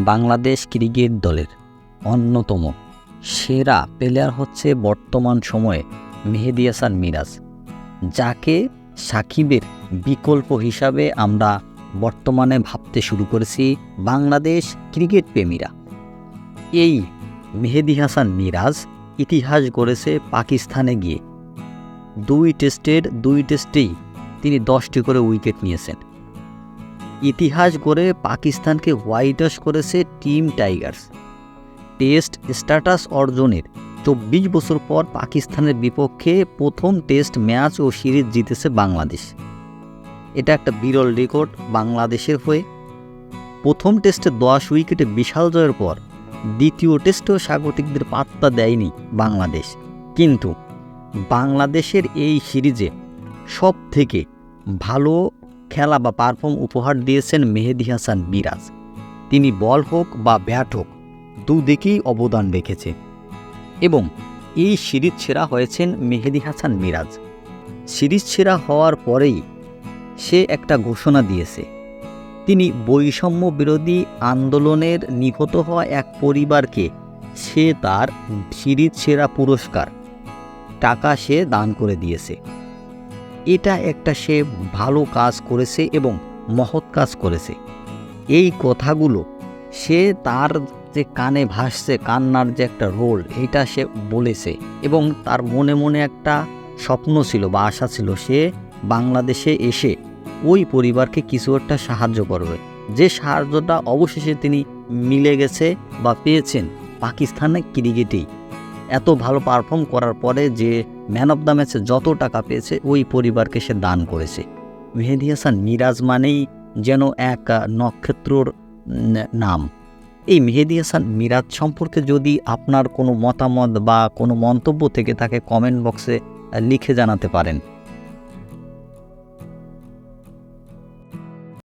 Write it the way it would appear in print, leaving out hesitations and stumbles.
Bangladesh cricket দলের অন্যতম সেরা প্লেয়ার হচ্ছে বর্তমান সময়ে মেহেদী হাসান মিরাজ, যাকে সাকিবের বিকল্প হিসাবে আমরা বর্তমানে ভাবতে শুরু করেছি বাংলাদেশ ক্রিকেট প্রেমীরা। এই মেহেদী হাসান মিরাজ ইতিহাস গড়েছে পাকিস্তানে গিয়ে। দুই টেস্টেই তিনি 10টি করে উইকেট নিয়েছেন। ইতিহাস গড়ে পাকিস্তানকে হোয়াইট ওয়াশ করেছে টিম টাইগার্স। টেস্ট স্ট্যাটাস অর্জনের 24 বছর পর পাকিস্তানের বিপক্ষে প্রথম টেস্ট ম্যাচ ও সিরিজ জিতেছে বাংলাদেশ। এটা একটা বিরল রেকর্ড বাংলাদেশের হয়ে। প্রথম টেস্টে 10 উইকেটে বিশাল জয়ের পর দ্বিতীয় টেস্টেও স্বাগতিকদের পাত্তা দেয়নি বাংলাদেশ। কিন্তু বাংলাদেশের এই সিরিজে সব থেকে ভালো খেলা বা পারফর্ম উপহার দিয়েছেন মেহেদী হাসান মিরাজ। তিনি বল হোক বা ব্যাট হোক দুদিকেই অবদান রেখেছে এবং এই সিরিজ সেরা হয়েছেন মেহেদী হাসান মিরাজ। সিরিজ সেরা হওয়ার পরেই সে একটা ঘোষণা দিয়েছে, তিনি বৈষম্য বিরোধী আন্দোলনের নিহত হওয়া এক পরিবারকে সে তার সিরিজ সেরা পুরস্কার টাকা সে দান করে দিয়েছে। এটা একটা সে ভালো কাজ করেছে এবং মহৎ কাজ করেছে। এই কথাগুলো সে তার যে কানে ভাসছে, কান্নার যে একটা রোল, এটা সে বলেছে এবং তার মনে মনে একটা স্বপ্ন ছিল বা আশা ছিল সে বাংলাদেশে এসে ওই পরিবারকে কিছু একটা সাহায্য করবে। যে সাহায্যটা অবশেষে তিনি মিলে গেছে বা পেয়েছেন পাকিস্তানের ক্রিকেটেই। এত ভালো পারফর্ম করার পরে যে ম্যান অফ দ্য ম্যাচে যত টাকা পেয়েছে ওই পরিবারকে সে দান করেছে। মেহেদী হাসান মিরাজ মানেই যেন এক নক্ষত্রর নাম। এই মেহেদী হাসান মিরাজ সম্পর্কে যদি আপনার কোনো মতামত বা কোনো মন্তব্য থেকে থাকে কমেন্ট বক্সে লিখে জানাতে পারেন।